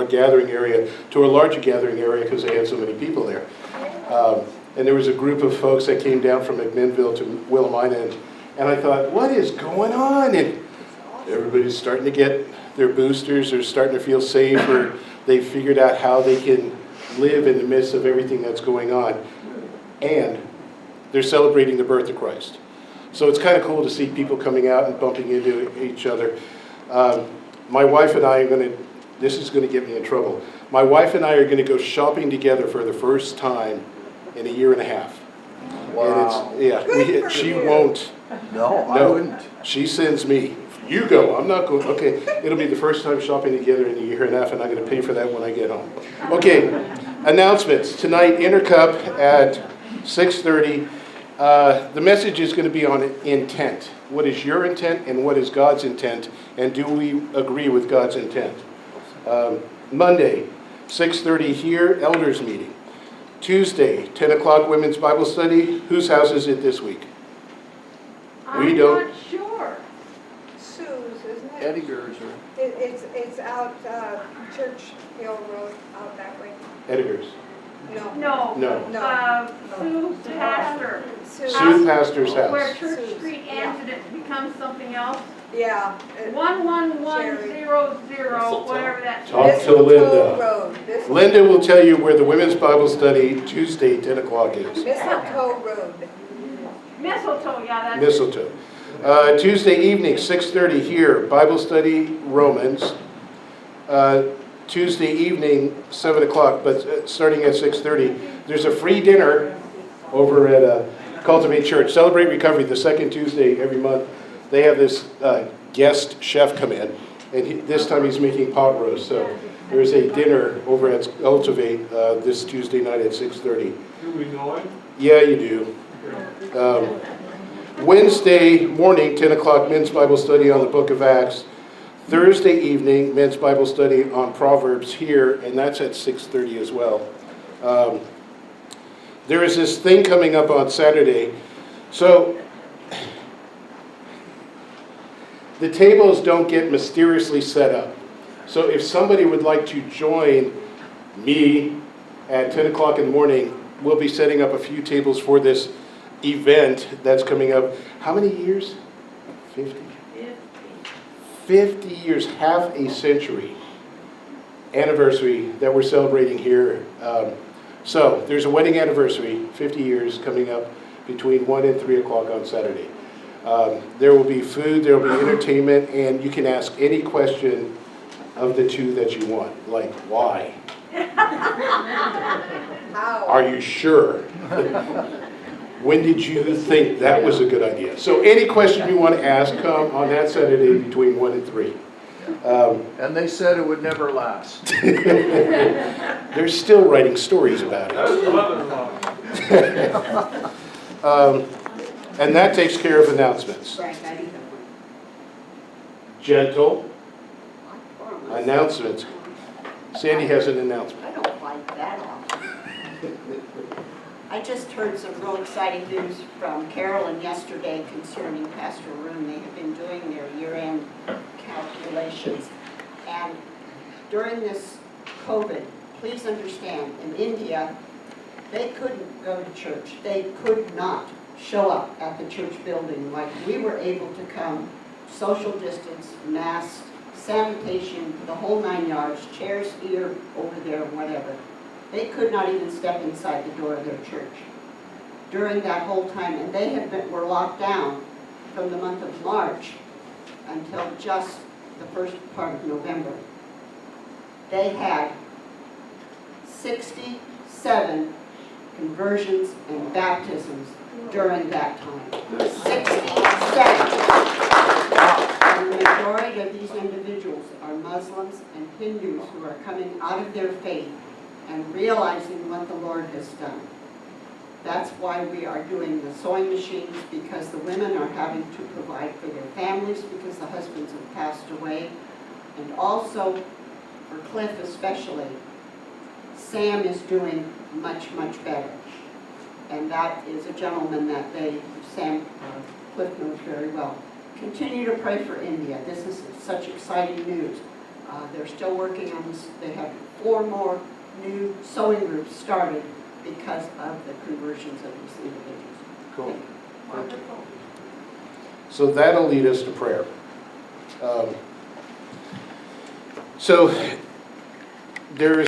gathering area to a larger gathering area because they had so many people there. And there was a group of folks that came down from McMinnville to Willamina, and I thought, what is going on? And everybody's starting to get their boosters, they're starting to feel safe, or they figured out how they can live in the midst of everything that's going on. And they're celebrating the birth of Christ. So it's kind of cool to see people coming out and bumping into each other. My wife and I are going to, this is going to get me in trouble. My wife and I are going to go shopping together for the first time in a year and a half. Wow. And it's, she won't. No, I wouldn't. She sends me. You go. I'm not going. Okay. It'll be the first time shopping together in a year and a half, and I'm going to pay for that when I get home. Okay. Announcements. Tonight, Intercup at 6:30. The message is going to be on intent. What is your intent and what is God's intent? And do we agree with God's intent? Monday, 6:30 here, elders meeting. Tuesday, 10 o'clock women's Bible study. Whose house is it this week? I'm not sure. Sue's, isn't it? Eddie Gerzer. It's out Church Hill Road, out that way. Editors. No. No. Sue Pastor. Sue Pastor's Where house. Church Street ends and it becomes something else. Yeah. 11100, whatever that's. Talk to Linda. Road. Linda will tell you where the women's Bible study Tuesday, 10 o'clock is. Mistletoe Road. Mistletoe, yeah, that's. Mistletoe. Tuesday evening, 6:30 here, Bible study Romans. Tuesday evening, 7 o'clock, but starting at 6:30. There's a free dinner over at Cultivate Church. Celebrate Recovery, the second Tuesday every month. They have this guest chef come in, and this time he's making pot roast. So there's a dinner over at Cultivate this Tuesday night at 6:30. Do we know it? Yeah, you do. Wednesday morning, 10 o'clock, men's Bible study on the book of Acts. Thursday evening, men's Bible study on Proverbs here, and that's at 6:30 as well. There is this thing coming up on Saturday. So the tables don't get mysteriously set up. So if somebody would like to join me at 10 o'clock in the morning, we'll be setting up a few tables for this event that's coming up. How many years? 50? 50 years, half a century anniversary that we're celebrating here. So there's a wedding anniversary, 50 years coming up between 1 and 3 o'clock on Saturday. There will be food, there will be entertainment, and you can ask any question of the two that you want, like why? How? Are you sure? When did you think that was a good idea? So any question you want to ask, come on that Saturday between 1 and 3. And they said it would never last. They're still writing stories about That was it. the mother-in-law. And that takes care of announcements. Gentle announcements. Sandy has an announcement. I don't like that. I just heard some real exciting news from Carolyn yesterday concerning Pastoral Room. They have been doing their year-end calculations. And during this COVID, please understand, in India, they couldn't go to church. They could not show up at the church building like we were able to come, social distance, masks, sanitation, the whole 9 yards, chairs here, over there, whatever. They could not even step inside the door of their church during that whole time, and they were locked down from the month of March until just the first part of November. They had 67 conversions and baptisms during that time. 67. And the majority of these individuals are Muslims and Hindus who are coming out of their faith and realizing what the Lord has done. That's why we are doing the sewing machines, because the women are having to provide for their families because the husbands have passed away. And also, for Cliff especially, Sam is doing much, much better. And that is a gentleman that Cliff knows very well. Continue to pray for India. This is such exciting news. They're still working on this. They have 4 more new sewing groups started because of the conversions of these individuals. Cool. Wonderful. So that'll lead us to prayer. So there is